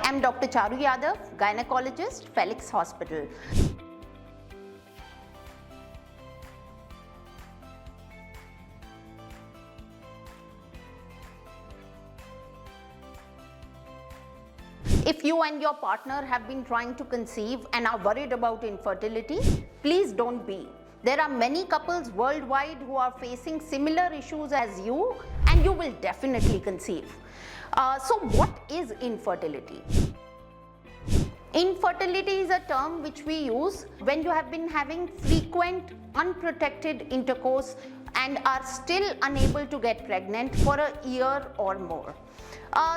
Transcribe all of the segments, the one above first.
am Dr. Charu Yadav, gynecologist, Felix Hospital. If you and your partner have been trying to conceive and are worried about infertility, please don't be. There are many couples worldwide who are facing similar issues as you, and you will definitely conceive. So what is infertility? Infertility is a term which we use when you have been having frequent unprotected intercourse and are still unable to get pregnant for a year or more.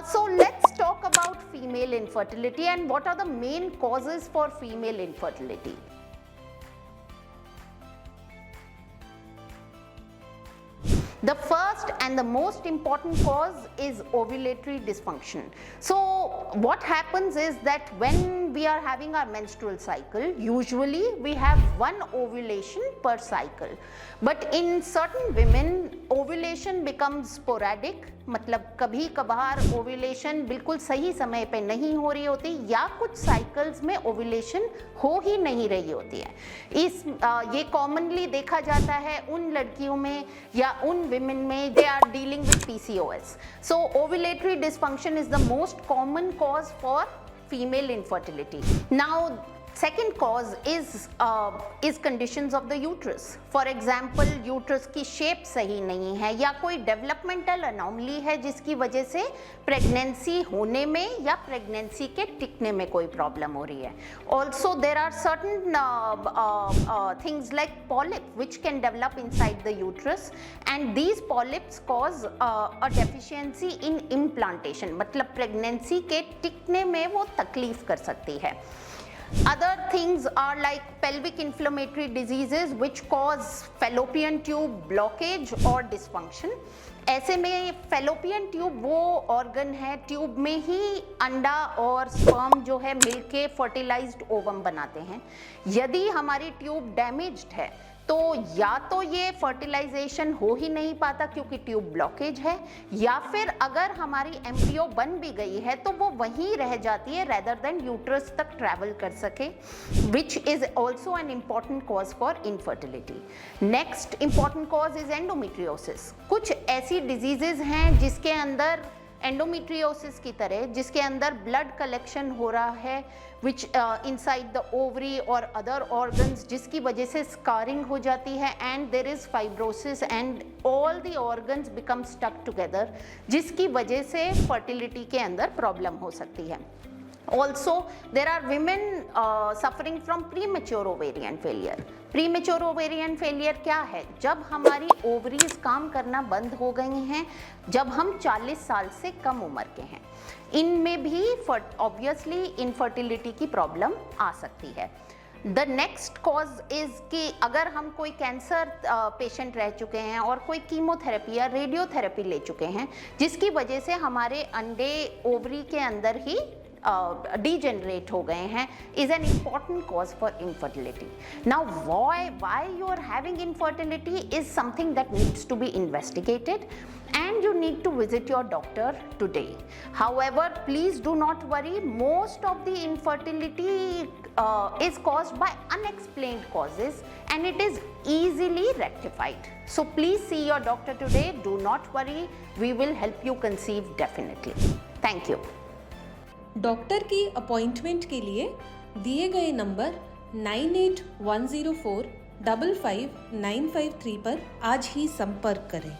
So let's talk about female infertility and what are the main causes for female infertility. The first and the most important cause is ovulatory dysfunction. So what happens is that when we are having our menstrual cycle, usually we have one ovulation per cycle. But in certain women, ovulation becomes sporadic, मतलब कभी कभार ovulation बिल्कुल सही समय पे नहीं हो रही होती या कुछ साइकिल्स में ओव्यूलेशन हो ही नहीं रही होती है। ये कॉमनली देखा जाता है उन लड़कियों में या उन विमेन में they are dealing with PCOS. So ovulatory dysfunction is the most common cause for female infertility. Now second cause is conditions of the uterus. For example, uterus की शेप सही नहीं है या कोई डेवलपमेंटल अनोमली है जिसकी वजह से प्रेगनेंसी होने में या प्रेगनेंसी के टिकने में कोई प्रॉब्लम हो रही है. Also there are certain things like polyp which can develop inside the uterus and these polyps cause a deficiency in implantation. मतलब प्रेगनेंसी के टिकने में वो तकलीफ कर सकती है. Other things are like pelvic inflammatory diseases which cause fallopian tube blockage or dysfunction. ऐसे में fallopian tube वो organ है, ट्यूब में ही अंडा और sperm जो है मिलके fertilized ovum बनाते हैं. यदि हमारी ट्यूब डैमेज्ड है तो या तो ये फर्टिलाइजेशन हो ही नहीं पाता क्योंकि ट्यूब ब्लॉकेज है या फिर अगर हमारी एम्ब्रियो बन भी गई है तो वो वहीं रह जाती है रेदर देन यूट्रस तक ट्रैवल कर सके, which is also an important cause for infertility. Next important cause is endometriosis. कुछ ऐसी डिजीजेज हैं जिसके अंदर एंडोमेट्रियोसिस की तरह जिसके अंदर ब्लड कलेक्शन हो रहा है विच इनसाइड द ओवरी और अदर ऑर्गन्स जिसकी वजह से स्कारिंग हो जाती है and there is fibrosis and all the organs become stuck together जिसकी वजह से फर्टिलिटी के अंदर प्रॉब्लम हो सकती है. Also, there are women suffering from premature ovarian failure. Premature ovarian failure क्या है? जब हमारी ओवरीज काम करना बंद हो गई हैं, जब हम 40 साल से कम उम्र के हैं, इनमें भी ऑब्वियसली इनफर्टिलिटी की प्रॉब्लम आ सकती है. द नेक्स्ट कॉज इज कि अगर हम कोई कैंसर पेशेंट रह चुके हैं और कोई कीमोथेरेपी या रेडियोथेरेपी ले चुके हैं जिसकी वजह से हमारे अंडे ओवरी के अंदर ही degenerate हो गए हैं, is an important cause for infertility. Now why you are having infertility is something that needs to be investigated and you need to visit your doctor today. However, please do not worry, most of the infertility is caused by unexplained causes and it is easily rectified. So please see your doctor today, do not worry, we will help you conceive definitely. Thank you. Doctor की appointment के लिए दिए गए number 9810455953 पर आज ही संपर्क करें.